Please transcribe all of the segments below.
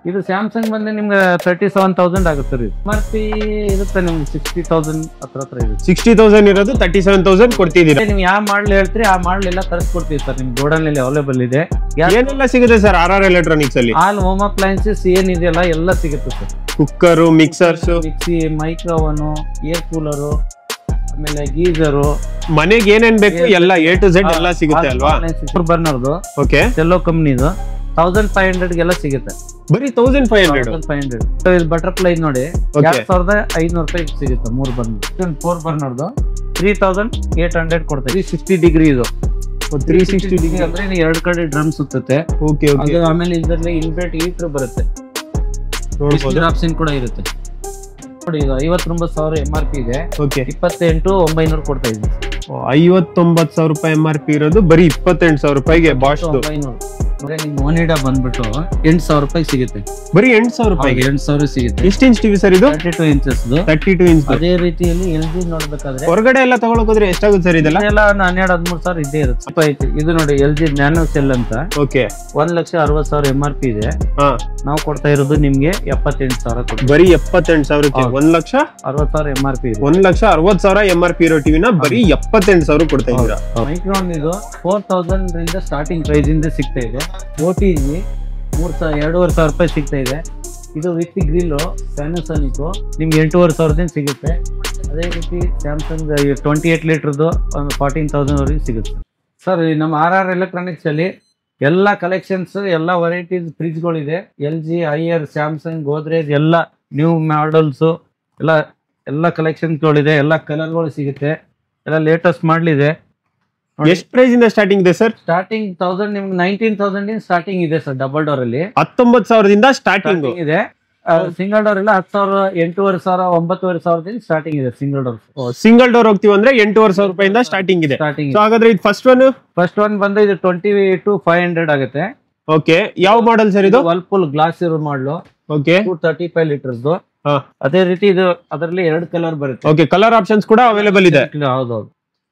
ಇದು ಸ್ಯಾಮ್ಸಂಗ್ ಬಂದ್ರೆ ನಿಮ್ಗೆ 37,000 ಆಗುತ್ತೆ ರೀ. MRP ಇರುತ್ತೆ ನಿಮ್ಗೆ 60,000 ಹತ್ರ ಇರುತ್ತೆ. 60,000 ಇರೋದು 37,000 ಕೊಡ್ತಿದ್ದೀರಾ. ನೀವು ಯಾವ ಮಾಡಲ್ ಹೇಳ್ತೀರಿ ಆ ಮಾಡಲ್ ಎಲ್ಲ ತರಿಸ್ಕೊಡ್ತೀವಿ ಸರ್. ನಿಮ್ ಗೋಡನ್ ಅಲ್ಲಿ ಅವೈಲೇಬಲ್ ಇದೆ. ಏನೆಲ್ಲ ಸಿಗುತ್ತೆ ಸರ್ RR ಎಲೆಕ್ಟ್ರಾನಿಕ್ಸ್ ಅಲ್ಲಿ? ಆಲ್ ಹೋಮ್ ಅಪ್ಲೈನ್ಸಸ್ ಏನ್ ಇದೆಯಲ್ಲ ಎಲ್ಲ ಸಿಗುತ್ತೆ sir. Cooker, mixers, mixie, micro oven, air cooler, ಆಮೇಲೆ ಗೀಸರು, ಮನೆಗೆ ಏನೇನ್ ಬೇಕು ಎಲ್ಲ A to Z ಎಲ್ಲ ಸಿಗುತ್ತೆ ಅಲ್ವಾ? ಬರ್ನರ್ದು ಓಕೆ, ಸೆಲ್ಲೋ ಕಂಪ್ನಿದು 1,500 ಗೆಲ್ಲ ಸಿಗುತ್ತೆ. ಬರೀ 1,500. 1,500. ಇದು ಬಟರ್ಫ್ಲೈ ನೋಡಿ 2,500 ರೂಪಾಯಿ ಸಿಗುತ್ತೆ 3 ಬರ್ನರ್. 4 ಬರ್ನರ್ದು 3,800 ಕೊಡ್ತಾರೆ. 360 ಡಿಗ್ರಿ ಇದು. 360 ಡಿಗ್ರಿ ಅಂದ್ರೆ 2 ಕಡೆ ಡ್ರಮ್ ಸುತ್ತುತ್ತೆ. Okay okay. ಆಮೇಲೆ ಇದರಲ್ಲಿ ಇನ್ಬಿಲ್ಟ್ ಹೀಟರ್ ಬರುತ್ತೆ. ಆಪ್ಷನ್ ಕೂಡ ಇರುತ್ತೆ ನೋಡಿ. ಇದು 59,000 MRP ಇದೆ. ಓಕೆ, 28,900 ಕೊಡ್ತಾ ಇದ್ದೀವಿ. 59,000 ರೂಪಾಯಿ MRP ಇರೋದು ಬರೀ 28,000 ರೂಪಾಯಿಗೆ ಬಾಶ್. 900 ಅಂದ್ರೆ ನಿಮ್ಗೆ ಒನಿಡಾ ಬಂದ್ಬಿಟ್ಟು 8,000 ರೂಪಾಯಿ ಸಿಗುತ್ತೆ. ಬರಿ 8,000 ರೂಪಾಯಿಗೆ 8,000 ಸಿಗುತ್ತೆ. ಎಷ್ಟು ಇಂಚ್ ಟಿವಿ ಸರ್ ಇದು? 32 ಇಂಚಸ್. 32 ಇಂಚ್. ಅದೇ ರೀತಿಯಲ್ಲಿ LG ನೋಡ್ಬೇಕಾದ್ರೆ ಹೊರಗಡೆ ಎಲ್ಲ ತಗೊಳಕ್ ಹೋದ್ರೆ ಎಷ್ಟಾಗುತ್ತೆ ಸರ್ ಇದೆಲ್ಲ? 12,13,000 ಇದ್ದೇ ಇರುತ್ತೆ. ಇದು ನೋಡಿ LG ನ್ಯಾನೋ ಸೆಲ್ ಅಂತ. ಓಕೆ, 1,60,000 MRP ಇದೆ. ನಾವು ಕೊಡ್ತಾ ಇರೋದು ನಿಮ್ಗೆ 78,000 ಕೊಡ್ತೀವಿ. ಬರೀ 78,000ಕ್ಕೆ 1,60,000 MRP ಇದೆ. 1,60,000 MRP ಇರೋ ಟಿವಿನ ಬರೀ 78,000 ಕೊಡ್ತಾ ಇದ್ದೀರಾ. ಮೈಕ್ರೋನ್ ಇದು 4,000 ರಿಂದ ಸ್ಟಾರ್ಟಿಂಗ್ ಪ್ರೈಸ್ ಇಂದ ಸಿಗ್ತಾ ಇದೆ. OTG 2,500 ರೂಪಾಯಿ ಸಿಗ್ತಾ ಇದೆ. ಇದು ವಿತ್ ಗ್ರಿಲ್ಲು ಪ್ಯಾನಾಸೋನಿಕ್ ನಿಮ್ಗೆ 8,500 ಸಿಗುತ್ತೆ. ಅದೇ ರೀತಿ ಸ್ಯಾಮ್ಸಂಗ್ 28 ಲೀಟರ್ದು 14,000 ವರೆಗೆ ಸಿಗುತ್ತೆ ಸರ್. ನಮ್ಮ RR ಎಲೆಕ್ಟ್ರಾನಿಕ್ಸ್ ಅಲ್ಲಿ ಎಲ್ಲ ಕಲೆಕ್ಷನ್ಸ್, ಎಲ್ಲ ವೆರೈಟೀಸ್ ಫ್ರಿಜ್ಗಳಿದೆ. LG, ಹೈಯರ್, ಸ್ಯಾಮ್ಸಂಗ್, ಗೋದ್ರೇಜ್ ಎಲ್ಲ ನ್ಯೂ ಮಾಡಲ್ಸು ಎಲ್ಲ ಕಲೆಕ್ಷನ್ಸ್ಗಳಿದೆ. ಎಲ್ಲ ಕಲರ್ಗಳು ಸಿಗುತ್ತೆ. ಎಲ್ಲ ಲೇಟೆಸ್ಟ್ ಮಾಡಲಿದೆ. ಎಷ್ಟು ಪ್ರೈಸ್ ಇಂದ ಸ್ಟಾರ್ಟಿಂಗ್ ಇದೆ ಸರ್? ಸ್ಟಾರ್ಟಿಂಗ್ 1000 ನಿಮ್ಗೆ 19,000 ಸ್ಟಾರ್ಟಿಂಗ್ ಇದೆ ಸರ್. ಡಬಲ್ ಡೋರ್ ಅಲ್ಲಿ 19,000ದಿಂದ ಸ್ಟಾರ್ಟಿಂಗ್ ಇದೆ. ಸಿಂಗಲ್ ಡೋರ್ ಎಲ್ಲ 10,000, 8,500, 9,500 ಸ್ಟಾರ್ಟಿಂಗ್ ಇದೆ ಸಿಂಗಲ್ ಡೋರ್. ಸಿಂಗಲ್ ಡೋರ್ ಹೋಗ್ತೀವಿ ಅಂದ್ರೆ 8,500 ರೂಪಾಯಿಂದ ಸ್ಟಾರ್ಟಿಂಗ್ ಇದೆ. ಹಾಗಾದ್ರೆ ಇದು ಫಸ್ಟ್ ಒನ್ ಬಂದು ಇದು 22,500 ಆಗುತ್ತೆ. ಓಕೆ, ಯಾವ ಮಾಡಲ್ ಸರ್ ಇದು? ವರ್ಲ್ಪೂಲ್ ಗ್ಲಾಸ್ ಇರೋ ಮಾಡಲು. Okay, 235 litres. ಅದೇ ರೀತಿ ಇದು ಅದರಲ್ಲಿ 2 ಕಲರ್ ಬರುತ್ತೆ. ಓಕೆ, ಕಲರ್ ಆಪ್ಷನ್ಸ್ ಕೂಡ ಅವೈಲೇಬಲ್ ಇದೆ. ಹೌದೌದು.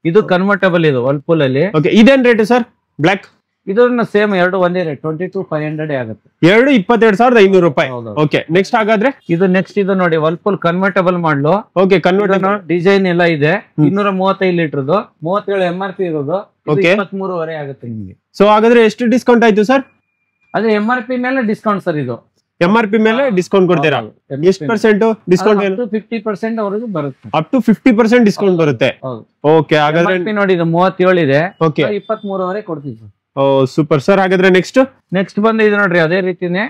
ಇದು ಕನ್ವರ್ಟಬಲ್ ಇದು ವರ್ಲ್ಪೂಲ್ ಅಲ್ಲಿ. ಓಕೆ, ಇದೇನ್ ರೇಟ್ ಸರ್? ಬ್ಲಾಕ್ ಇದನ್ನ ಸೇಮ್ 2 ಒಂದೇ ರೇಟ್ 22,500 ಆಗುತ್ತೆ. 22,500 ರೂಪಾಯಿ. ಓಕೆ, ನೆಕ್ಸ್ಟ್ ಹಾಗಾದ್ರೆ ಇದು ನೋಡಿ ವರ್ಲ್ಪೂಲ್ ಕನ್ವರ್ಟಬಲ್ ಮಾಡಲು. ಓಕೆ, ಕನ್ವರ್ಟಬಲ್ ಡಿಸೈನ್ ಎಲ್ಲ ಇದೆ. 235 ಲೀಟರ್ದು 37 MRP ಇರೋದು. 23,500 ಆಗುತ್ತೆ ನಿಮ್ಗೆ. ಸೊ ಹಾಗಾದ್ರೆ ಎಷ್ಟು ಡಿಸ್ಕೌಂಟ್ ಆಯ್ತು ಸರ್? ಅದೇ MRP ಮೇಲೆ ಡಿಸ್ಕೌಂಟ್ ಸರ್. ಇದು MRP ಮೇಲೆ ಡಿಸ್ಕೌಂಟ್ ಕೊಡ್ತೀರಾ? ಎಷ್ಟು ಪರ್ಸೆಂಟ್ ಡಿಸ್ಕೌಂಟ್? 50% ವರೆಗೂ ಬರುತ್ತೆ. ಅಪ್ ಟು 50% ಡಿಸ್ಕೌಂಟ್ ಬರುತ್ತೆ. ಓಕೆ, ಹಾಗಾದ್ರೆ ನೋಡಿ ಇದು 37 ಇದೆ. ಓಕೆ, 23,500 ಕೊಡ್ತೀವಿ ಸರ್. ಓ ಸೂಪರ್ ಸರ್. ಹಾಗಾದ್ರೆ ನೆಕ್ಸ್ಟ್ ಬಂದು ಇದು ನೋಡ್ರಿ ಅದೇ ರೀತಿನೇ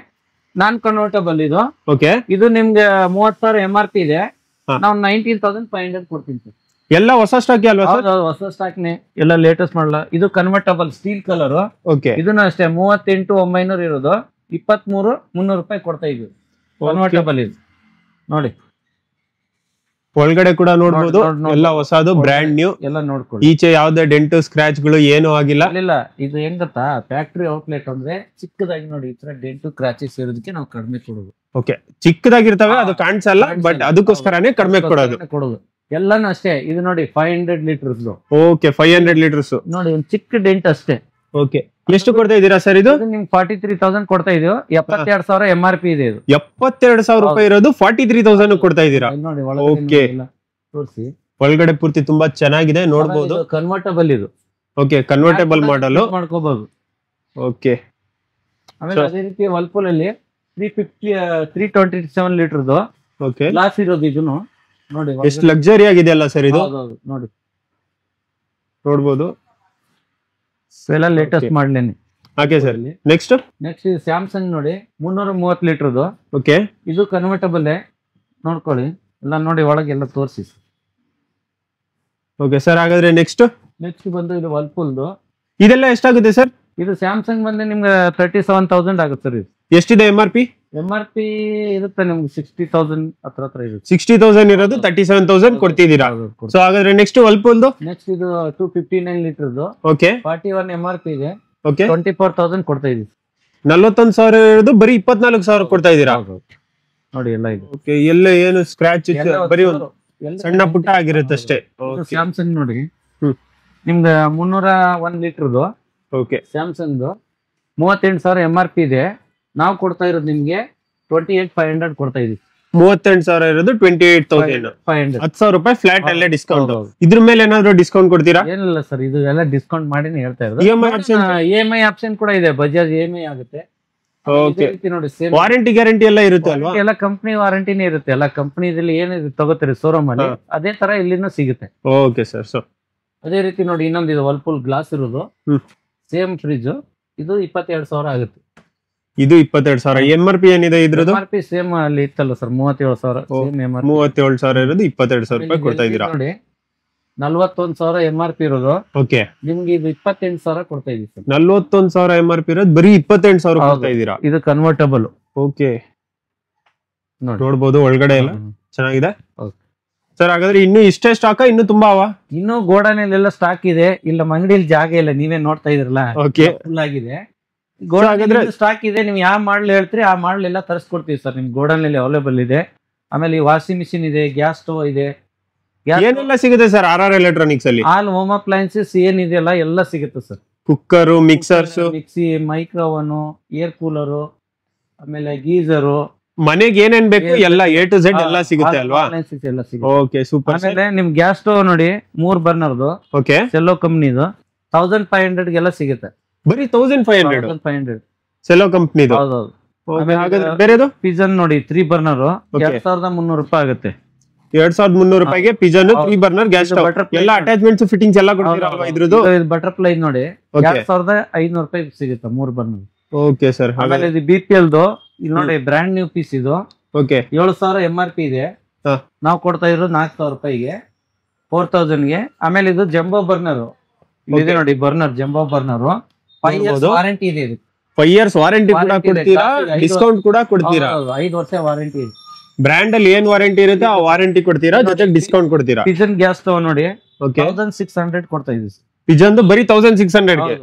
ನಾನ್ ಕನ್ವರ್ಟಬಲ್ ಇದು. ಓಕೆ, ಇದು ನಿಮ್ಗೆ 30,000 MRP ಇದೆ. ನಾವು 19,500 ಕೊಡ್ತೀನಿ ಸರ್. ಎಲ್ಲ ಹೊಸ ಸ್ಟಾಕ್ ಅಲ್ವಾ ಸರ್? ಹೊಸ ಸ್ಟಾಕ್ ನೇ, ಎಲ್ಲ ಲೇಟೆಸ್ಟ್ ಮಾಡಲ್ಲ. ಇದು ಕನ್ವರ್ಟಬಲ್ ಸ್ಟೀಲ್ ಕಲರ್. ಓಕೆ, ಇದನ್ನ ಅಷ್ಟೇ 38,900 ಇರೋದು 23,300 ರೂಪಾಯಿ ಕೊಡ್ತಾ ಇದ್ವಿ. ಕನ್ವರ್ಟಬಲ್ ಇದು ನೋಡಿ. ಒಳಗಡೆ ಕೂಡ ನೋಡಬಹುದು. ಎಲ್ಲ ಹೊಸದು, ಬ್ರ್ಯಾಂಡ್ ನ್ಯೂ. ಎಲ್ಲ ನೋಡ್ಕೊಳ್ಳಿ. ಈಚೆ ಯಾವ್ದೇ ಡೆಂಟ್ ಸ್ಕ್ರಾಚ್ ಗಳು ಏನು ಆಗಿಲ್ಲ. ಇದು ಹೆಂಗ್ ಗೊತ್ತಾ, ಫ್ಯಾಕ್ಟರಿ ಔಟ್ಲೆಟ್ ಅಂದ್ರೆ ಚಿಕ್ಕದಾಗಿ ನೋಡಿ ಈ ತರ ಡೆಂಟು ಕ್ರಾಚಸ್ ಇರೋದಕ್ಕೆ ನಾವು ಕಡಿಮೆ ಕೊಡೋದು. ಓಕೆ, ಚಿಕ್ಕದಾಗಿರ್ತವೆ, ಅದು ಕಾಣಿಸಲ್ಲ, ಬಟ್ ಅದಕ್ಕೋಸ್ಕರನೇ ಕಡಿಮೆ ಕೊಡೋದು. ಎಲ್ಲಾನು ಅಷ್ಟೇ. ಇದು ನೋಡಿ 500 ಲೀಟರ್ಸ್. ಓಕೆ, 500 ಲೀಟರ್ಸ್ ನೋಡಿ, ಒಂದು ಚಿಕ್ಕ ಡೆಂಟ್ ಅಷ್ಟೇ. ಓಕೆ, ಎಷ್ಟು ಕೊಡ್ತಾ ಇದ್ದೀರಾ ಸರ್ ಇದು? ನಿಮ್ಗೆ 43,000 ಕೊಡ್ತಾ ಇದೀವಿ. 72,000 MRP ಇದೆ. ಇದು 72,000 ರೂಪಾಯಿ ಇರೋದು 43,000 ಕೊಡ್ತಾ ಇದ್ದೀರಾ. ಓಕೆ, ತೋರಿಸಿ. ಒಳಗಡೆ ಪೂರ್ತಿ ತುಂಬಾ ಚೆನ್ನಾಗಿದೆ, ನೋಡಬಹುದು. ಕನ್ವರ್ಟಬಲ್ ಇದು. ಓಕೆ, ಕನ್ವರ್ಟಬಲ್ ಮಾಡಲು ಮಾಡ್ಕೋಬಹುದು. ಓಕೆ, ಆಮೇಲೆ ಅದೇ ರೀತಿ ವರ್ಲ್ಪೂಲ್ ಅಲ್ಲಿ 327 ಲೀಟರ್ದು ಓಕೆ ಗ್ಲಾಸ್ ಇರೋದು. ಇದನ್ನು ನೋಡಿ ಎಷ್ಟು ಲಕ್ಸುರಿ ಆಗಿದೆ ಅಲ್ಲ ಸರ್ ಇದು. ನೋಡಿ ನೋಡಬಹುದು. ಎಲ್ಲ ಲೇಟೆಸ್ಟ್ ಮಾಡ್ಲೇನೆ. ಓಕೆ ಸರ್, ನೆಕ್ಸ್ಟ್ ಸ್ಯಾಮ್ಸಂಗ್ ನೋಡಿ 330 ಲೀಟರ್ದು. ಓಕೆ, ಇದು ಕನ್ವರ್ಟಬಲ್ ನೋಡ್ಕೊಳ್ಳಿ. ಎಲ್ಲ ನೋಡಿ ಒಳಗೆಲ್ಲ ತೋರಿಸಿ. ಓಕೆ ಸರ್, ಹಾಗಾದ್ರೆ ನೆಕ್ಸ್ಟ್ ಬಂದು ಇದು ವರ್ಲ್ಪೂಲ್ದು. ಇದೆಲ್ಲ ಎಷ್ಟಾಗುತ್ತೆ ಸರ್? ಇದು ಸ್ಯಾಮ್ಸಂಗ್ ಬಂದು ನಿಮ್ಗೆ 37,000 ಆಗುತ್ತೆ ಸರ್. ಇದು ಎಷ್ಟಿದೆ MRP? ಇರುತ್ತೆ ನಿಮ್ಗೆ 60,000 ಹತ್ರ ಇರುತ್ತೆ. 60,000 ಇರೋದು 37,000 ಕೊಡ್ತಿದ್ದೀರಾ. ಸೊ ಹಾಗಾದ್ರೆ ನೆಕ್ಸ್ಟ್ ವರ್ಲ್ಪೂಲ್ದು. ಇದು 259 ಲೀಟರ್ದು. ಓಕೆ, 41 MRP ಇದೆ. ಓಕೆ, 24,000 ಕೊಡ್ತಾ ಇದೀವಿ. 41,000 ಇರೋದು ಬರೀ 24,000 ಕೊಡ್ತಾ ಇದ್ದೀರಾ. ನೋಡಿ ಎಲ್ಲ ಇದೆ. ಓಕೆ, ಎಲ್ಲ ಏನು ಸ್ಕ್ರಾಚ್ ಬರೀ ಒಂದು ಸಣ್ಣ ಪುಟ್ಟ ಆಗಿರುತ್ತೆ ಅಷ್ಟೇ. ಸ್ಯಾಮ್ಸಂಗ್ ನೋಡಿ ನಿಮ್ಗೆ 301 ಲೀಟರ್ದು. ಓಕೆ, ಸ್ಯಾಮ್ಸಂಗ್ 38,000 MRP ಇದೆ. ನಾವು ಕೊಡ್ತಾ ಇರೋದು ನಿಮ್ಗೆ 28,500 ಕೊಡ್ತಾ ಇದೀವಿ. 38,000 ಇರೋದು 28,000. 500 10,000 ರೂಪಾಯಿ ಫ್ಲಾಟ್ ಅಲ್ಲೇ ಡಿಸ್ಕೌಂಟ್. ಹೌದು. ಇದ್ರ ಮೇಲೆ ಏನಾದ್ರು ಡಿಸ್ಕೌಂಟ್ ಕೊಡ್ತೀರಾ? ಏನಿಲ್ಲ ಸರ್, ಇದು ಎಲ್ಲ ಡಿಸ್ಕೌಂಟ್ ಮಾಡಿನೇ ಹೇಳ್ತಾ ಇರೋದು. EMI ಆಪ್ಷನ್ ಕೂಡ ಇದೆ, ಬಜಾಜ್ EMI ಆಗುತ್ತೆ. ಓಕೆ. ನೋಡಿ ವಾರಂಟಿ ಗ್ಯಾರಂಟಿ ಎಲ್ಲ ಇರುತ್ತೆ ಅಲ್ವಾ? ಎಲ್ಲ ಕಂಪನಿ ವಾರಂಟಿನೇ ಇರುತ್ತೆ. ಎಲ್ಲ ಕಂಪನಿದಲ್ಲಿ ಏನಿದೆ ತಗೋತೀರಿ ಶೋರೂಮ್ ಅಲ್ಲಿ ಅದೇ ತರ ಇಲ್ಲಿನೂ ಸಿಗುತ್ತೆ. Okay sir. ಸೊ ಅದೇ ರೀತಿ ನೋಡಿ ಇನ್ನೊಂದು ಇದು ವರ್ಲ್ಪೂಲ್ ಗ್ಲಾಸ್ ಇರೋದು, ಸೇಮ್ ಫ್ರಿಜ್. ಇದು 22,000 ಆಗುತ್ತೆ. ಇದು 22,000. MRP ಏನಿದೆ ಇದ್ರದ್ದು? MRP ಸೇಮ್ ಅಲ್ಲಿ ಇತ್ತಲ್ಲ ಸರ್, 37,000. 37,000 ಇರೋದು 22,000 ರೂಪಾಯಿ ಕೊಡ್ತಾ ಇದೀರಾ. ನೋಡಿ 41,000 MRP ಇರೋದು, ಓಕೆ. ನಿಮ್ಗೆ ಇದು 28,000 ಕೊಡ್ತಾ ಇದೀವಿ ಸರ್. 41,000 MRP ಇರೋದು ಬರೀ 28,000 ಕೊಡ್ತಾ ಇದೀರಾ. ಇದು ಕನ್ವರ್ಟಬಲ್. ಓಕೆ, ನೋಡ್ಬೋದು ಒಳಗಡೆ ಎಲ್ಲ ಚೆನ್ನಾಗಿದೆ ಸರ್. ಹಾಗಾದ್ರೆ ಇನ್ನು ಇಷ್ಟೇ ಸ್ಟಾಕ್ ಇನ್ನು ತುಂಬಾ ಅವ? ಇನ್ನು ಗೋಡಾನೆಲ್ಲ ಸ್ಟಾಕ್ ಇದೆ. ಇಲ್ಲ ಅಂಗಡಿಯಲ್ಲಿ ಜಾಗ ಇಲ್ಲ, ನೀವೇ ನೋಡ್ತಾ ಇದ್ರಲ್ಲ, ಓಕೆ, ಫುಲ್ ಆಗಿದೆ. ಗೋಡಾನ್ ಸ್ಟಾಕ್ ಇದೆ. ನೀವು ಯಾವ ಮಾಡಲ್ ಹೇಳ್ತೀರಿ ಆ ಮಾಡಲ್ ಎಲ್ಲ ತರಿಸ್ಕೊಡ್ತೀವಿ ಸರ್. ನಿಮ್ ಗೋಡಾನ್ ಅವೈಲೇಬಲ್ ಇದೆ. ಆಮೇಲೆ ವಾಷಿಂಗ್ ಮಿಷಿನ್ ಇದೆ, ಗ್ಯಾಸ್ ಸ್ಟವ್ ಇದೆ, ಏನೆಲ್ಲ ಸಿಗುತ್ತೆ ಸರ್ RR ಎಲೆಕ್ಟ್ರಾನಿಕ್ಸ್ ಅಲ್ಲಿ? ಆಲ್ ಹೋಮ್ ಅಪ್ಲೈನ್ಸಸ್ ಏನಿದೆಯಲ್ಲ ಎಲ್ಲ ಸಿಗುತ್ತೆ sir. Cooker, mixers, mixie, micro oven, air cooler, ಆಮೇಲೆ ಗೀಸರು, ಮನೆಗೆ ಏನೇನ್ ಬೇಕು ಎಲ್ಲ A to Z ಎಲ್ಲ ಸಿಗುತ್ತೆ ಅಲ್ವಾ? ಎಲ್ಲ ಸಿಗುತ್ತೆ. Okay, super. ಆಮೇಲೆ ನಿಮ್ ಗ್ಯಾಸ್ ಸ್ಟವ್ ನೋಡಿ 3 ಬರ್ನರ್ದು, ಓಕೆ, ಸೆಲ್ಲೋ ಕಂಪ್ನಿದು 1,500 ಗೆಲ್ಲ ಸಿಗುತ್ತೆ. ಬರೀ 1,500 ಸೆಲ್ಲೋ ಕಂಪ್ನಿದು. ಹೌದೌದು. ಹಾಗಾದ್ರೆ ಬೇರೆದು ಪಿಜನ್ ನೋಡಿ 3 ಬರ್ನರ್ 2,300 ರೂಪಾಯಿ ಆಗುತ್ತೆ. 2,300 ರೂಪಾಯಿಗೆ ಪಿಜನ್ 3 ಬರ್ನರ್ ಗ್ಯಾಸ್ ಸ್ಟವ್, ಎಲ್ಲ ಅಟ್ಯಾಚ್ಮೆಂಟ್ಸ್ ಫಿಟ್ಟಿಂಗ್ಸ್ ಎಲ್ಲ ಕೊಡ್ತೀರಾ ಅಲ್ವಾ ಇದ್ರದ್ದು? ಬಟರ್ಫ್ಲೈ ನೋಡಿ 2,500 ರೂಪಾಯಿ ಸಿಗುತ್ತೆ 3 ಬರ್ನರ್. Okay sir. ಆಮೇಲೆ ಇದು BPL ದು ಇಲ್ಲಿ ನೋಡಿ ಬ್ರ್ಯಾಂಡ್ ನ್ಯೂ ಪೀಸ್ ಇದು. ಓಕೆ, 7,000 MRP ಇದೆ. ನಾವು ಕೊಡ್ತಾ ಇರೋದು 4,000 ರೂಪಾಯಿಗೆ, 4,000 ಗೆ. ಆಮೇಲೆ ಇದು ಜಂಬೋ ಬರ್ನರ್ ಇದೆ ನೋಡಿ, burner jumbo burner 5 years warranty ಇದೆ. ಇದು 5 years ವಾರಂಟಿ ಕೂಡ ಕೊಡ್ತೀರಾ, ಡಿಸ್ಕೌಂಟ್ ಕೂಡ ಕೊಡ್ತೀರಾ? 5 ವರ್ಷ ವಾರಂಟಿ ಇದೆ. ಬ್ರ್ಯಾಂಡ್ ಅಲ್ಲಿ ಏನ್ ವಾರಂಟಿ ಇರುತ್ತೆ ಆ ವಾರಂಟಿ ಕೊಡ್ತೀರಾ, ಜೊತೆಗೆ ಡಿಸ್ಕೌಂಟ್ ಕೊಡ್ತೀರಾ. ಪಿಜನ್ ಗ್ಯಾಸ್ ಸ್ಟವ್ ನೋಡಿ ಓಕೆ, 1,600 ಕೊಡ್ತಾ ಇದೀವಿ. ಪಿಜನ್ ಬರೀ 1,600 ಗೆ.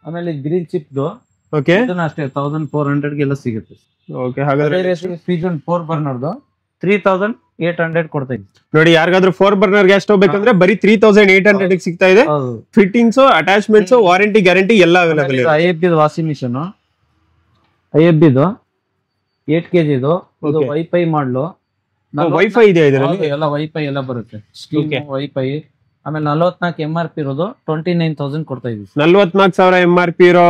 ಆಮೇಲೆ ಗ್ರೀನ್ ಚಿಪ್ ಓಕೆ, ಇದನ್ನ ಅಷ್ಟೇ 1,400 ಗೆಲ್ಲ ಸಿಗುತ್ತೆ. ಓಕೆ, ಹಾಗಾದ್ರೆ ಪಿಜನ್ 4 ಬರ್ನರ್ 3,800 ಕೊಡ್ತಾ ಇದೀವಿ. ನೋಡಿ, ಯಾರಿಗಾದ್ರೂ 4 ಬರ್ನರ್ ಗ್ಯಾಸ್ ಸ್ಟವ್ ಬೇಕಂದ್ರೆ ಬರೀ 3,800 ಗೆ ಸಿಗ್ತಾ ಇದೆ. ಫಿಟ್ಟಿಂಗ್ಸ್, ಅಟ್ಯಾಚ್ಮೆಂಟ್ಸ್, ವಾರಂಟಿ ಗ್ಯಾರಂಟಿ ಎಲ್ಲ ಅವೈಲೇಬಲ್ ಇದೆ. IFB washing machine, IFB 8 kg ಇದು ವೈಫೈ ಮಾಡ್ಲು. ವೈಫೈ ಇದೆ ಇದರಲ್ಲಿ, ಎಲ್ಲ ವೈಫೈ ಎಲ್ಲ ಬರುತ್ತೆ, ಸ್ಟೀಮ್ ವೈಫೈ. ಆಮೇಲೆ 44 MRP ಇರೋದು 29,000 ಕೊಡ್ತಾ ಇದೀವಿ. 44,000 MRP ಇರೋ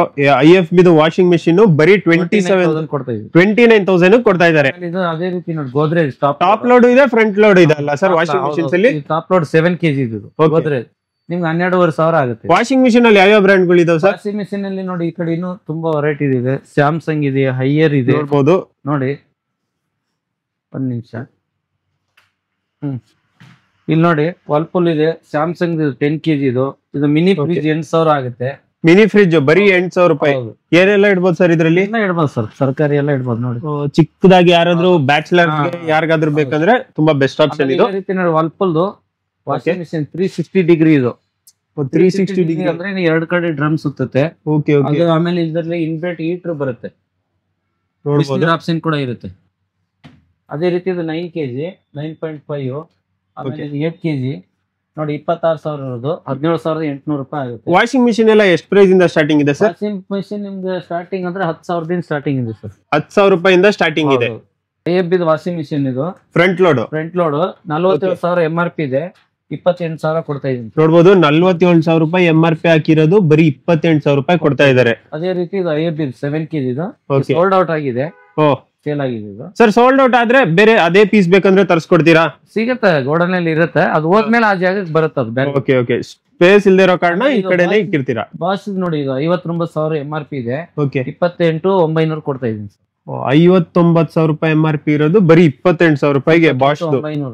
IFB ವಾಷಿಂಗ್ ಮಿಷಿನ್ ಬರೀ 27,000 ಕೊಡ್ತಾ ಇದೀವಿ. 29,000 ಕೊಡ್ತಾ ಇದ್ದಾರೆ. ಅದೇ ರೀತಿ ನೋಡಿ ಗೋದ್ರೇಜ್ ಟಾಪ್ ಲೋಡ್ ಇದೆ, ಫ್ರಂಟ್ ಲೋಡ್ ಇದೆ ಅಲ್ಲ ಸರ್ ವಾಷಿಂಗ್ ಮಿಷಿನ್ಸ್ ಅಲ್ಲಿ? ಟಾಪ್ ಲೋಡ್ 7 kg ಇದು ಗೋದ್ರೇಜ್, ನಿಮ್ಗೆ 12,500 ಆಗುತ್ತೆ. ವಾಷಿಂಗ್ ಮಿಷಿನ್ ಅಲ್ಲಿ ಯಾವ ಬ್ರ್ಯಾಂಡ್ ಗಳು ಇದಾವೆ ಸರ್? ವಾಷಿಂಗ್ ಮಿಷಿನ್ ಅಲ್ಲಿ ನೋಡಿ ಈ ಕಡೆ ಇನ್ನೂ ತುಂಬಾ ವೆರೈಟಿ ಇದೆ. ಸ್ಯಾಮ್ಸಂಗ್ ಇದೆ, ಹೈಯರ್ ಇದೆ, ನೋಡಬಹುದು ನೋಡಿ. ಒಂದ್ ನಿಮಿಷ, ಇಲ್ಲಿ ನೋಡಿ ವರ್ಲ್ಪೂಲ್ ಇದೆ, ಸ್ಯಾಮ್ಸಂಗ್ 10 kg ಇದು ಮಿನಿ ಫ್ರಿಜ್ 8,000 ಆಗುತ್ತೆ. ಮಿನಿ ಫ್ರಿಜ್ ಬರೀ 8,000 ರೂಪಾಯಿ. ಏನೆಲ್ಲ ಇಡ್ಬೋದು ಸರ್ ಇದರಲ್ಲಿ? ಇಡ್ಬೋದು ಸರ್, ತರಕಾರಿ ಎಲ್ಲ ಇಡ್ಬೋದು ನೋಡಿ. ಚಿಕ್ಕದಾಗಿ ಯಾರಾದ್ರೂ ಬ್ಯಾಚುಲರ್ ಯಾರಿಗಾದ್ರೂ ಬೇಕಂದ್ರೆ ತುಂಬಾ ಬೆಸ್ಟ್ ಆಪ್ಷನ್ ಇದು. ರೀತಿ ನೋಡಿ ವರ್ಲ್ಪೂಲ್ ವಾಷಿಂಗ್ ಮಿಷಿನ್ 360 ಡಿಗ್ರಿ ಇದು. 360 ಡಿಗ್ರಿ ಅಂದ್ರೆ 2 ಕಡೆ ಡ್ರಮ್ ಸುತ್ತುತ್ತೆ. Okay, okay. ಆಮೇಲೆ ಇದರಲ್ಲಿ ಇನ್ಬಿಲ್ಟ್ ಹೀಟರ್ ಬರುತ್ತೆ, ಆಪ್ಷನ್ ಕೂಡ ಇರುತ್ತೆ. ಅದೇ ರೀತಿ ಇದು 9 kg 9.5. ಆಮೇಲೆ 8 kg ನೋಡಿ 26,000 ಇರೋದು 17,800 ರೂಪಾಯಿ ಆಗುತ್ತೆ. ವಾಷಿಂಗ್ ಮಿಷಿನ್ ಎಲ್ಲ ಎಷ್ಟು ಪ್ರೈಸ್ ಇಂದ ಸ್ಟಾರ್ಟಿಂಗ್ ಇದೆ ಸರ್? ವಾಷಿಂಗ್ ಮಿಷಿನ್ ನಿಮ್ಗೆ ಸ್ಟಾರ್ಟಿಂಗ್ ಅಂದ್ರೆ 10,000 ಸ್ಟಾರ್ಟಿಂಗ್ ಇದೆ ಸರ್. 10,000 ರೂಪಾಯಿಂದ ಸ್ಟಾರ್ಟಿಂಗ್ ಇದೆ. IFB ವಾಷಿಂಗ್ ಮಿಷಿನ್ ಇದು ಫ್ರಂಟ್ ಲೋಡ್ 47,000 MRP ಇದೆ, 28,000 ಕೊಡ್ತಾ ಇದೀನಿ. ನೋಡಬಹುದು 47,000 ರೂಪಾಯಿ MRP ಹಾಕಿರೋದು ಬರೀ 28,000 ರೂಪಾಯಿ ಕೊಡ್ತಾ ಇದ್ದಾರೆ. ಅದೇ ರೀತಿ ಇದು IFB 7 kg ಇದು ಸೋಲ್ಡ್ ಔಟ್ ಆಗಿದೆ, ಸೇಲ್ ಆಗಿದೆ ಇದು. ಸರ್ ಸೋಲ್ಡ್ ಔಟ್ ಆದ್ರೆ ಬೇರೆ ಅದೇ ಪೀಸ್ ಬೇಕಂದ್ರೆ ತರಿಸ್ಕೊಡ್ತೀರಾ? ಸಿಗುತ್ತೆ, ಗೋಡನಲ್ಲಿ ಇರುತ್ತೆ, ಅದು ಹೋದ್ಮೇಲೆ ಆ ಜಾಗಕ್ಕೆ ಬರುತ್ತೆ ಅದು. Okay, okay. ಸ್ಪೇಸ್ ಇಲ್ದೇ ಇರೋ ಕಾರಣ ಈ ಕಡೆನೇ ಇಟ್ಟಿರ್ತೀರಾ. ಬಾಸ್ ನೋಡಿ ಇದು 59,000 MRP ಇದೆ, ಓಕೆ, 28,900 ಕೊಡ್ತಾ ಇದೀನಿ. 59,000 ರೂಪಾಯಿ MRP ಇರೋದು ಬರೀ 28,000 ರೂಪಾಯಿಗೆ ಬಾಶ್ 900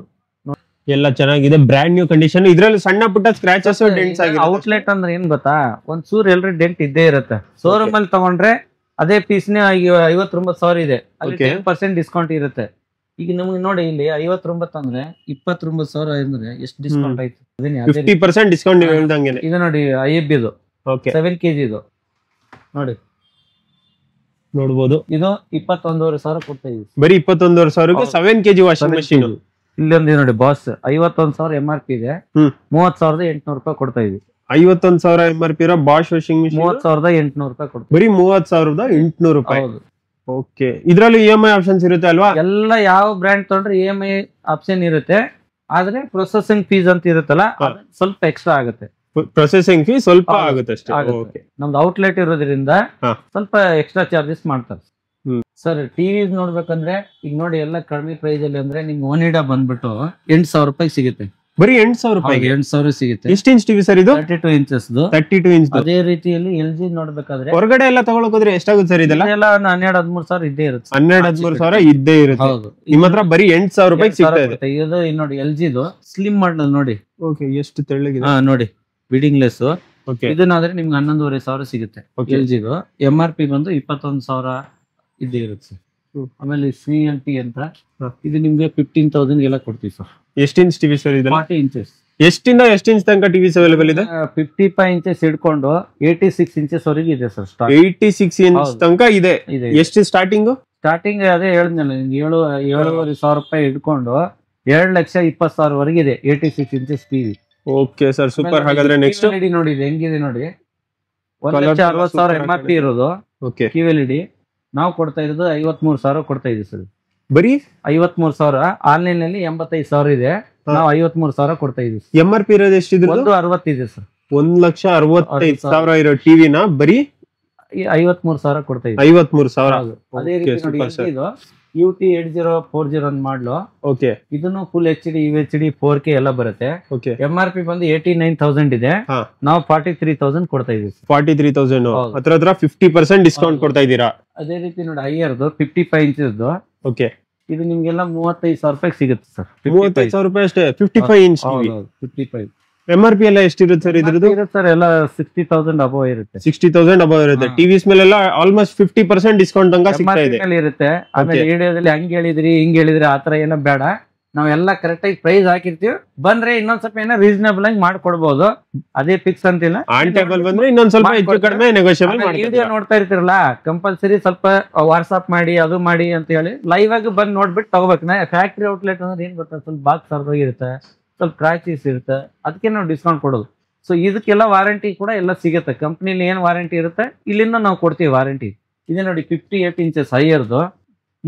ಎಲ್ಲ ಚೆನ್ನಾಗಿದೆ, ಬ್ರ್ಯಾಂಡ್ ನ್ಯೂ ಕಂಡೀಷನ್. ಇದ್ರಲ್ಲಿ ಸಣ್ಣ ಪುಟ್ಟ ಸ್ಕ್ರಾಚಸ್, ಡೆಂಟ್ಸ್ ಆಗಿದೆ. ಔಟ್ಲೆಟ್ ಅಂದ್ರೆ ಏನ್ ಗೊತ್ತಾ, ಒಂದ್ ಚೂರ್ ಎಲ್ರಿ ಡೆಂಟ್ ಇದ್ದೇ ಇರುತ್ತೆ. ಶೋರೂಮ್ ಅಲ್ಲಿ ತಗೊಂಡ್ರೆ ಅದೇ ಪೀಸ್ನೇ 59,000 ಇದೆ, ಅಲ್ಲಿ 10% ಡಿಸ್ಕೌಂಟ್ ಇರುತ್ತೆ. ಈಗ ನಮ್ಗೆ ನೋಡಿ ಇಲ್ಲಿ 59 ಅಂದ್ರೆ 29,000 ಅಂದ್ರೆ ಎಷ್ಟು ಡಿಸ್ಕೌಂಟ್ ಆಯ್ತು? 50% ಡಿಸ್ಕೌಂಟ್ ನೀವು ಹೇಳ್ದಂಗೆ. ಇದು ನೋಡಿ IFB 7 kg ಇದು ನೋಡಿ, ನೋಡಬಹುದು. ಇದು 21,500 ಕೊಡ್ತಾ ಇದೀವಿ. ಬರೀ 21,500ಗೆ 7 kg ವಾಷಿಂಗ್ ಮಷೀನ್. ಇಲ್ಲೊಂದು ನೋಡಿ ಬಾಸ್ 51,000 MRP ಇದೆ, 30,800 ರೂಪಾಯಿ ಕೊಡ್ತಾ ಇದೀವಿ. 51,000 MRP ಇರೋ ಬಾಶ್ ವಾಷಿಂಗ್ ಮಿಷಿನ್ 30,800 ರೂಪಾಯಿ ಕೊಡ್ತೀವಿ. ಬರೀ 30,800 ರೂಪಾಯಿ. ಓಕೆ, ಇದ್ರಲ್ಲಿ EMI ಆಪ್ಷನ್ಸ್ ಇರುತ್ತೆ ಅಲ್ವಾ? ಎಲ್ಲ ಯಾವ ಬ್ರ್ಯಾಂಡ್ ತಗೊಂಡ್ರೆ EMI ಆಪ್ಷನ್ ಇರುತ್ತೆ, ಆದ್ರೆ ಪ್ರೊಸೆಸಿಂಗ್ ಫೀಸ್ ಅಂತ ಇರುತ್ತಲ್ಲ ಅದು ಸ್ವಲ್ಪ ಎಕ್ಸ್ಟ್ರಾ ಆಗುತ್ತೆ. ಪ್ರೊಸೆಸಿಂಗ್ ಫೀ ಸ್ವಲ್ಪ ಆಗುತ್ತೆ ಅಷ್ಟೇ. ಓಕೆ, ನಮ್ದು ಔಟ್ಲೆಟ್ ಇರೋದ್ರಿಂದ ಹಾ. ಸ್ವಲ್ಪ ಎಕ್ಸ್ಟ್ರಾ ಚಾರ್ಜಸ್ ಮಾಡ್ತಾರೆ. ಸರ್ ಟಿವಿಸ್ ನೋಡ್ಬೇಕಂದ್ರೆ ಈಗ ನೋಡಿ ಎಲ್ಲ ಕಡಿಮೆ ಪ್ರೈಸ್ ಅಲ್ಲಿ ಅಂದ್ರೆ ನಿಮ್ಗೆ ಒನಿಡಾ ಬಂದ್ಬಿಟ್ಟು 8,000 ರೂಪಾಯಿ ಸಿಗುತ್ತೆ. ಬರೀ 8,000 ರೂಪಾಯಿ? 8,000 ಸಿಗುತ್ತೆ. ಎಷ್ಟು ಇಂಚ್ ಟಿವಿ ಸರ್ ಇದು? 32 ಇಂಚಸ್. 32 ಇಂಚ್. ಅದೇ ರೀತಿಯಲ್ಲಿ LG ನೋಡ್ಬೇಕಾದ್ರೆ ಹೊರಗಡೆ ಎಲ್ಲ ತಗೊಳಕ್ ಹೋದ್ರೆ ಎಷ್ಟಾಗುತ್ತೆ ಸರ್ ಇದೆಲ್ಲ? 12-13 ಸಾವಿರ ಇದ್ದೇ ಇರುತ್ತೆ. 12-13 ಸಾವಿರ ಇದ್ದೇ ಇರುತ್ತೆ. ಹೌದು, ನಿಮ್ಮ ಹತ್ರ ಬರೀ 8,000 ರೂಪಾಯಿ ಸಿಗ್ತಾ ಇದೆ. ಇದು ನೋಡಿ LGದು ಸ್ಲಿಮ್ ಮಾಡಲ್ ನೋಡಿ. ಓಕೆ, ಎಷ್ಟು ತೆಳ್ಳಗಿದೆ. ನೋಡಿ ಬಿಡಿಂಗ್ ಲೆಸ್. ಓಕೆ, ಇದನ್ನಾದ್ರೆ ನಿಮ್ಗೆ 11,500 ಸಿಗುತ್ತೆ. LGದು MRP ಬಂದು 21,000 ಇದ್ದೇ ಇರುತ್ತೆ. ಆಮೇಲೆ CLT ಅಂತ ಇದು ನಿಮ್ಗೆ 15,000 ಎಲ್ಲ ಕೊಡ್ತೀವಿ ಸರ್. ಎಷ್ಟು ಇಂಚ್ ಟಿವಿ ಸರ್ ಇದು? 40 ಇಂಚಸ್. ಎಷ್ಟಿಂದ ಎಷ್ಟು ಇಂಚ್ ತನಕ ಟಿವಿಸ್ ಅವೈಲೇಬಲ್ ಇದೆ? 55 ಇಂಚಸ್ ಹಿಡ್ಕೊಂಡು 86 ಇಂಚಸ್ ವರೆಗೆ ಇದೆ ಸರ್. 86 ಇಂಚ್ ತನಕ ಇದೆ. ಎಷ್ಟು ಸ್ಟಾರ್ಟಿಂಗ್? ಸ್ಟಾರ್ಟಿಂಗ್ ಅದೇ ಹೇಳಿದ್ನಲ್ಲ 7,500 ರೂಪಾಯಿ ಹಿಡ್ಕೊಂಡು 2,20,000 ವರೆಗೆ ಇದೆ 86 inches TV. Okay sir, super. ಹಾಗಾದ್ರೆ ನೆಕ್ಸ್ಟ್ ನೋಡಿ ಇದು ಹೆಂಗಿದೆ ನೋಡಿ. 1,60,000 MRP ಇರೋದು. ಓಕೆ, QLED ನಾವು ಕೊಡ್ತಾ ಇರೋದು 53,000 ಕೊಡ್ತಾ ಇದೀವಿ ಸರ್. ಬರೀ 53,000. ಆನ್ಲೈನ್ ನಲ್ಲಿ 85,000 ಇದೆ, ನಾವು 53,000 ಕೊಡ್ತಾ ಇದೀವಿ. MRP ಇರೋದು ಎಷ್ಟಿದೆ? 1,60,000 ಇದೆ ಸರ್. 1,65,000 ಇರೋ ಟಿವಿನ ಬರೀ 53,000 ಕೊಡ್ತಾ ಇದೀವಿ. 53,000. ಅದೇ ರೀತಿ ನೋಡಿ ಇದು UT 8040 ಅಂತ ಮಾಡ್ಲು. ಓಕೆ, ಇದನ್ನು ಫುಲ್ HD UHD 4K ಎಲ್ಲ ಬರುತ್ತೆ. ಓಕೆ, MRP ಬಂದು 89,000 ಇದೆ, ನಾವು 43,000 ಕೊಡ್ತಾ ಇದೀವಿ. 43,000 ಹತ್ರ 50% ಡಿಸ್ಕೌಂಟ್ ಕೊಡ್ತಾ ಇದ್ದೀರಾ. ಅದೇ ರೀತಿ ನೋಡಿ ಐಯರ್ದು 55 ಇಂಚಸ್. ಓಕೆ, ಇದು ನಿಮ್ಗೆಲ್ಲ 35,000 ರೂಪಾಯಿ ಸಿಗುತ್ತೆ ಸರ್. 35,000 ರೂಪಾಯಿ ಅಷ್ಟೇ. 55 ಇಂಚ್ ಟಿವಿ. 55. MRP ಎಲ್ಲ ಎಷ್ಟಿರುತ್ತೆ ಸರ್ ಇದ್ರದ್ದು? ಸರ್ ಎಲ್ಲ 60,000 ಅಬೋ ಇರುತ್ತೆ. 60,000 ಅಬೋ ಇರುತ್ತೆ. ಟಿವಿಸ್ ಮೇಲೆಲ್ಲ ಆಲ್ಮೋಸ್ಟ್ 50% ಡಿಸ್ಕೌಂಟ್ ತನಕ ಸಿಗ್ತಾ ಇದೆ. ಇರುತ್ತೆ. ಆಮೇಲೆ ವಿಡಿಯೋದಲ್ಲಿ ಹಂಗ್ ಹೇಳಿದ್ರಿ ಹಿಂಗ್ ಹೇಳಿದ್ರಿ ಆತರ ಏನೋ ಬೇಡ, ನಾವೆಲ್ಲ ಕರೆಕ್ಟ್ ಆಗಿ ಪ್ರೈಸ್ ಹಾಕಿರ್ತೀವಿ. ಬಂದ್ರೆ ಇನ್ನೊಂದ್ ಸ್ವಲ್ಪ ಏನೋ ರೀಸನಬಲ್ ಆಗಿ ಮಾಡ್ಕೊಡ್ಬಹುದು, ಅದೇ ಫಿಕ್ಸ್ ಅಂತಿಲ್ಲ. ಆನ್ ಟೇಬಲ್ ಬಂದ್ರೆ ಇನ್ನೊಂದ್ ಸ್ವಲ್ಪ ಹೆಚ್ಚು ಕಡಿಮೆ ನೆಗೋಷಿಯಬಲ್ ಮಾಡಿ. ವಿಡಿಯೋ ನೋಡ್ತಾ ಇರ್ತಿರಲ್ಲ, ಕಂಪಲ್ಸರಿ ಸ್ವಲ್ಪ ವಾಟ್ಸ್ಆಪ್ ಮಾಡಿ ಅದು ಮಾಡಿ ಅಂತ ಹೇಳಿ ಲೈವ್ ಆಗಿ ಬಂದು ನೋಡ್ಬಿಟ್ಟು ತಗೋಬೇಕು. ಫ್ಯಾಕ್ಟ್ರಿ ಔಟ್ಲೆಟ್ ಅಂದ್ರೆ ಏನ್ ಗೊತ್ತಾ, ಸ್ವಲ್ಪ ಬಾಕ್ಸ್ ಹರಿದೋಗಿರುತ್ತೆ, ಸ್ವಲ್ಪ ಕ್ರಾಚಸ್ ಇರುತ್ತೆ, ಅದಕ್ಕೆ ನಾವು ಡಿಸ್ಕೌಂಟ್ ಕೊಡೋದು. ಸೊ ಇದಕ್ಕೆಲ್ಲ ವಾರಂಟಿ ಕೂಡ ಎಲ್ಲ ಸಿಗುತ್ತೆ. ಕಂಪ್ನಿಲಿ ಏನ್ ವಾರಂಟಿ ಇರುತ್ತೆ ಇಲ್ಲಿಂದ ನಾವು ಕೊಡ್ತೀವಿ ವಾರಂಟಿ. ಇದೆ ನೋಡಿ 58 ಇಂಚಸ್ ಹೈಯರ್ದು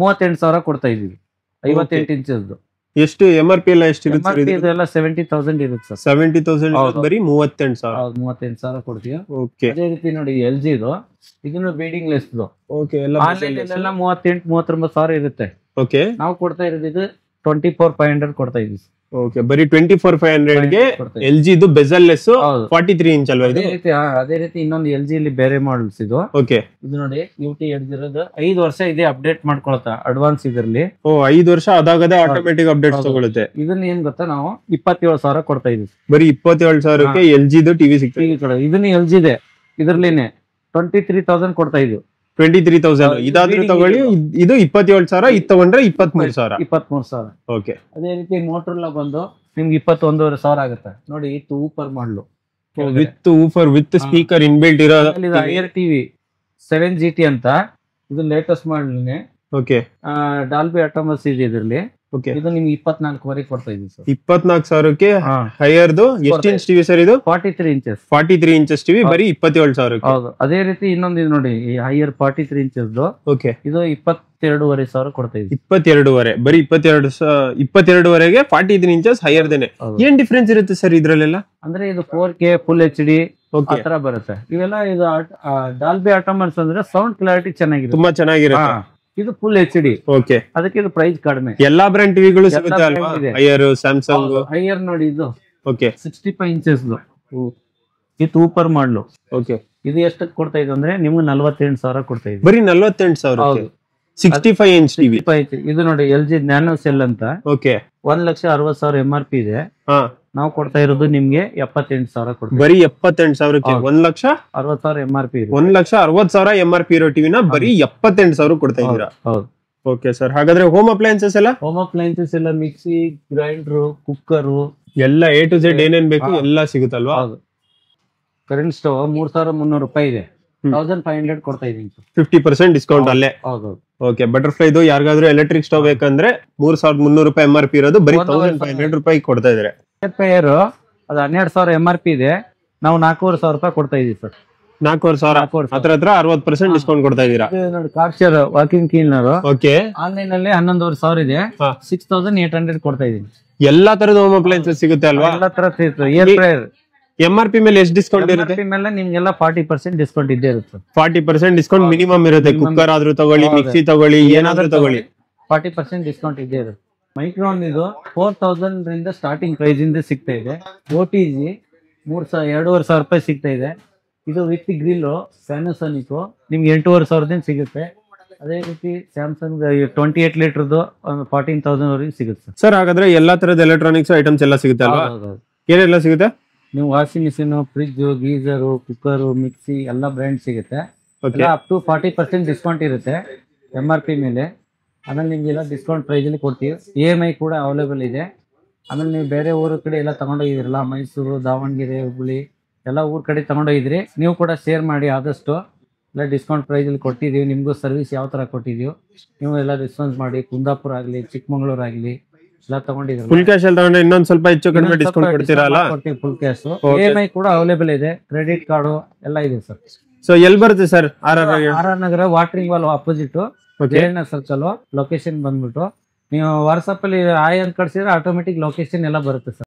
38,000 ಕೊಡ್ತಾ ಇದೀವಿ. 58 ಇಂಚಸ್ದು. ಎಷ್ಟು MRP ಎಲ್ಲ ಎಷ್ಟಿರುತ್ತೆ? ಇದೆಲ್ಲ 70,000 ಇರುತ್ತೆ ಸರ್. 70,000 ಬರೀ 38,000. 38,000 ಕೊಡ್ತೀವಿ. ಓಕೆ, ಅದೇ ರೀತಿ ನೋಡಿ LGದು ಇದನ್ನು ಬೀಡಿಂಗ್ ಲೆಸ್. ಓಕೆ, ಎಲ್ಲ ಆನ್ಲೈನ್ ಎಲ್ಲ 38,000-39,000 ಇರುತ್ತೆ. ಓಕೆ, ನಾವು ಕೊಡ್ತಾ ಇರೋದು 24,500 ಕೊಡ್ತಾ ಇದೀವಿ. ಓಕೆ, ಬರೀ 24,500 ಗೆ LG ಇದು ಬೆಜಲ್ ಲೆಸ್ 43 ಇಂಚ್ ಅಲ್ವಾ ಇದು? ಅದೇ ರೀತಿ ಇನ್ನೊಂದು LG ಇಲ್ಲಿ ಬೇರೆ ಮಾಡಲ್ಸ್ ಇದು. ಓಕೆ, ಇದು ನೋಡಿ UT 80 5 ವರ್ಷ ಇದೆ ಅಪ್ಡೇಟ್ ಮಾಡ್ಕೊಳತ್ತಾ ಅಡ್ವಾನ್ಸ್ ಇದ್ರಲ್ಲಿ. 5 ವರ್ಷ ಅದಾಗದೆ ಆಟೋಮೆಟಿಕ್ ಅಪ್ಡೇಟ್ಸ್ ತಗೊಳುತ್ತೆ. ಇದನ್ನ ಏನ್ ಗೊತ್ತಾ, ನಾವು 27,000 ಕೊಡ್ತಾ ಇದೀವಿ. ಬರೀ 27,000ಕ್ಕೆ LG ಇದು ಟಿವಿ ಸಿಗ್ತದೆ. ಇದನ್ನ LG ಇದೆ, ಇದ್ರಲ್ಲಿನೇ 23,000 ಕೊಡ್ತಾ ಇದೀವಿ. 23,000 ಇದಾದ್ರೂ ತಗೊಳ್ಳಿ. ಇದು 27,000, ಇದು ತಗೊಂಡ್ರೆ 23,000. ಓಕೆ, ಅದೇ ರೀತಿ ಮೋಟರ್ಲ ಬಂದು ನಿಮ್ಗೆ 21,500 ಆಗುತ್ತೆ. ನೋಡಿ ಇದು ಊಪರ್ model with woofer with speaker inbuilt ಇರೋ ಐಯರ್ ಟಿವಿ 7GT ಅಂತ. ಇದು ಲೇಟೆಸ್ಟ್ ಮಾಡ್ಲಿನೇ. ಓಕೆ, ಡಾಲ್ಬಿ ಅಟಮಸ್ ಇದೆ ಇದ್ರಲ್ಲಿ. ಓಕೆ, ಇದು ನಿಮ್ಗೆ 24,000 ಕೊಡ್ತಾ ಇದೀವಿ ಸರ್. 24,000ಕ್ಕೆ ಹೈಯರ್ದು ಎಷ್ಟು ಇಂಚ್ ಟಿವಿ ಸರ್ ಇದು? 43 ಇಂಚಸ್. 43 ಇಂಚಸ್ ಟಿವಿ ಬರೀ 27,000. ಹೌದು. ಅದೇ ರೀತಿ ಇನ್ನೊಂದು ಇದು ನೋಡಿ ಈ ಹೈಯರ್ 43 ಇಂಚಸ್ದು. ಓಕೆ, ಇದು 22,500 ಕೊಡ್ತಾ ಇದೀವಿ. 22,500 ಬರೀ 22,500ಗೆ 43 ಇಂಚಸ್ ಹೈಯರ್ದೇನೆ. ಏನ್ ಡಿಫ್ರೆನ್ಸ್ ಇರುತ್ತೆ ಸರ್ ಇದ್ರಲ್ಲೆಲ್ಲ? ಅಂದ್ರೆ ಇದು 4K ಫುಲ್ HD ಆತರ ಬರುತ್ತೆ. ಇವೆಲ್ಲ ಇದು ಡಾಲ್ಬಿ ಅಟಮಸ್ ಅಂದ್ರೆ ಸೌಂಡ್ ಕ್ಲಾರಿಟಿ ಚೆನ್ನಾಗಿದೆ, ತುಂಬಾ ಚೆನ್ನಾಗಿರುತ್ತೆ. ಇದು ಫುಲ್ HD. ಓಕೆ, ಅದಕ್ಕೆ ಇದು ಪ್ರೈಸ್ ಕಡಿಮೆ. ಎಲ್ಲಾ ಬ್ರ್ಯಾಂಡ್ ಟಿವಿಗಳು ಸಿಗುತ್ತೆ ಅಲ್ವಾ? Higher, Samsung. ಹೈಯರ್ ನೋಡಿ ಇದು ಓಕೆ 65 ಇಂಚಸ್ ಇದು ಊಪರ್ ಮಾಡ್ಲು. ಓಕೆ, ಇದು ಎಷ್ಟಕ್ಕೆ ಕೊಡ್ತಾ ಇದೆ ಅಂದ್ರೆ ನಿಮ್ಗೆ 48,000 ಕೊಡ್ತಾ ಇದೆ. ಬರೀ 48,000. 65 ಇಂಚ್ ಟಿವಿ. ಇದು ನೋಡಿ LG ನ್ಯಾನೋ ಸೆಲ್ ಅಂತ. ಓಕೆ, 1,60,000 MRP ಇದೆ. ನಾವು ಕೊಡ್ತಾ ಇರೋದು ನಿಮ್ಗೆ 78,000 ಕೊಡ್ತೀವಿ. ಬರೀ 78,000ಕ್ಕೆ 1,60,000 MRP. 1,60,000 MRP ಇರೋ ಟಿವಿನ ಬರೀ 78,000 ಕೊಡ್ತಾ ಇದ್ದೀರಾ? ಹೌದು. ಓಕೆ ಸರ್, ಹಾಗಾದ್ರೆ ಹೋಮ್ ಅಪ್ಲಯನ್ಸಸ್ ಎಲ್ಲ ಮಿಕ್ಸಿ, ಗ್ರೈಂಡರ್, ಕುಕ್ಕರ್ ಎಲ್ಲ A to Z ಏನೇನ್ ಬೇಕು ಎಲ್ಲ ಸಿಗುತ್ತಲ್ವಾ? ಕರೆಂಟ್ ಸ್ಟವ್ 3,300 ರೂಪಾಯಿ ಇದೆ, 1,500 ಕೊಡ್ತಾ ಇದೀನಿ. 50% ಡಿಸ್ಕೌಂಟ್ ಅಲ್ಲೇ. ಹೌದು. ಓಕೆ, ಬಟರ್ಫ್ಲೈದು ಯಾರಿಗಾದ್ರೂ ಎಲೆಕ್ಟ್ರಿಕ್ ಸ್ಟವ್ ಬೇಕಂದ್ರೆ 3,300 ರೂಪಾಯಿ MRP ಇರೋದು ಬರೀ 1,500 ರೂಪಾಯಿ ಕೊಡ್ತಾ ಇದಾರೆ. ಅದು 12,000 MRP ಇದೆ, ನಾವು 4,500 ರೂಪಾಯಿ ಕೊಡ್ತಾ ಇದೀವಿ ಸರ್. 4,500 ಹತ್ರ 60% ಡಿಸ್ಕೌಂಟ್ ಕೊಡ್ತಾ ಇದೀರಾ. ನೋಡಿ car share walking cleaner okay, online ಅಲ್ಲಿ 11,500 ಇದೆ, 6,800 ಕೊಡ್ತಾ ಇದೀನಿ. ಎಲ್ಲಾ ತರದ ಹೋಮ್ ಅಪ್ಲೈನ್ಸಸ್ ಸಿಗುತ್ತೆ ಅಲ್ವಾ? ಎಲ್ಲ ತರ ಸಿಗುತ್ತೆ. ಏರ್ ಫ್ರೈಯರ್ MRP ಮೇಲೆ ಎಷ್ಟು ಡಿಸ್ಕೌಂಟ್ ಇರುತ್ತೆ? ಮೇಲೆ ನಿಮ್ಗೆಲ್ಲ 40% ಡಿಸ್ಕೌಂಟ್ ಇದ್ದೇ ಇರುತ್ತೆ. 40% ಡಿಸ್ಕೌಂಟ್ ಮಿನಿಮಮ್ ಇರುತ್ತೆ. ಕುಕ್ಕರ್ ಆದ್ರೂ ತಗೊಳ್ಳಿ, ಮಿಕ್ಸಿ ತಗೊಳ್ಳಿ, ಏನಾದ್ರೂ ತಗೊಳ್ಳಿ, 40% ಡಿಸ್ಕೌಂಟ್ ಇದ್ದೇ ಇರುತ್ತೆ. ಮೈಕ್ರೋನ್ ಇದು 4,000 ರಿಂದ ಸ್ಟಾರ್ಟಿಂಗ್ ಪ್ರೈಸ್ ಇಂದ ಸಿಗ್ತಾ ಇದೆ. OTG 2,500 ರೂಪಾಯಿ ಸಿಗ್ತಾ ಇದೆ. ಇದು ವಿತ್ ಗ್ರಿಲ್ ಪ್ಯಾನಸೋನಿಕ್ ನಿಮ್ಗೆ 8,500 ಸಿಗುತ್ತೆ. ಅದೇ ರೀತಿ ಸ್ಯಾಮ್ಸಂಗ್ 28 ಲೀಟರ್ದು 14,000 ವರೆಗೆ ಸಿಗುತ್ತೆ ಸರ್. ಹಾಗಾದ್ರೆ ಎಲ್ಲಾ ತರದ ಎಲೆಕ್ಟ್ರಾನಿಕ್ಸ್ ಐಟಮ್ಸ್ ಎಲ್ಲ ಸಿಗುತ್ತೆ ಅಲ್ವಾ? ಏನೆಲ್ಲ ಸಿಗುತ್ತೆ? ನೀವು washing machine, fridge, geyser, cooker, mixie ಎಲ್ಲ ಬ್ರ್ಯಾಂಡ್ ಸಿಗುತ್ತೆ. ಅಪ್ ಟು 40% ಡಿಸ್ಕೌಂಟ್ ಇರುತ್ತೆ MRP ಮೇಲೆ. ಆಮೇಲೆ ನಿಮ್ಗೆಲ್ಲ ಡಿಸ್ಕೌಂಟ್ ಪ್ರೈಸ್ ಅಲ್ಲಿ ಕೊಡ್ತೀವಿ. EMI ಕೂಡ ಅವೈಲೇಬಲ್ ಇದೆ. ಆಮೇಲೆ ನೀವು ಬೇರೆ ಊರ ಕಡೆ ಎಲ್ಲ ತಗೊಂಡೋಗಿದ್ರಲ್ಲ, ಮೈಸೂರು, ದಾವಣಗೆರೆ, ಹುಬ್ಬಳ್ಳಿ ಎಲ್ಲ ಊರ್ ಕಡೆ ತಗೊಂಡೋಗಿದ್ರಿ, ನೀವು ಕೂಡ ಶೇರ್ ಮಾಡಿ. ಆದಷ್ಟು ಎಲ್ಲ ಡಿಸ್ಕೌಂಟ್ ಪ್ರೈಸ್ ಅಲ್ಲಿ ಕೊಟ್ಟಿದೀವಿ. ನಿಮ್ಗೂ ಸರ್ವಿಸ್ ಯಾವ ತರ ಕೊಟ್ಟಿದೀವಿ ನೀವು ಎಲ್ಲ ರೆಸ್ಪಾನ್ಸ್ ಮಾಡಿ. ಕುಂದಾಪುರ ಆಗ್ಲಿ, ಚಿಕ್ಕಮಂಗ್ಳೂರ್ ಆಗ್ಲಿ ಎಲ್ಲ ತಗೊಂಡಿದ್ರು. ಫುಲ್ ಕ್ಯಾಶ್ ಅಲ್ಲಿ ತಗೊಂಡ್ರೆ ಇನ್ನೊಂದ್ ಸ್ವಲ್ಪ ಹೆಚ್ಚು ಕಡಿಮೆ ಡಿಸ್ಕೌಂಟ್ ಕೊಡ್ತೀರಲ್ಲ? Full cash. EMI ಕೂಡ ಅವೈಲೇಬಲ್ ಇದೆ. ಕ್ರೆಡಿಟ್ ಕಾರ್ಡ್ ಎಲ್ಲ ಇದೆ ಸರ್. ಸೊ ಎಲ್ಲಿ ಬರುತ್ತೆ sir? RR Nagar watering wall opposite Jayanna circle. Location ಬಂದ್ಬಿಟ್ಟು ನೀವು ವಾಟ್ಸಪ್ ಅಲ್ಲಿ ಆಯ್ ಅಂತ ಕಳ್ಸಿದ್ರೆ ಆಟೋಮೆಟಿಕ್ ಲೊಕೇಶನ್ ಎಲ್ಲ ಬರುತ್ತೆ ಸರ್.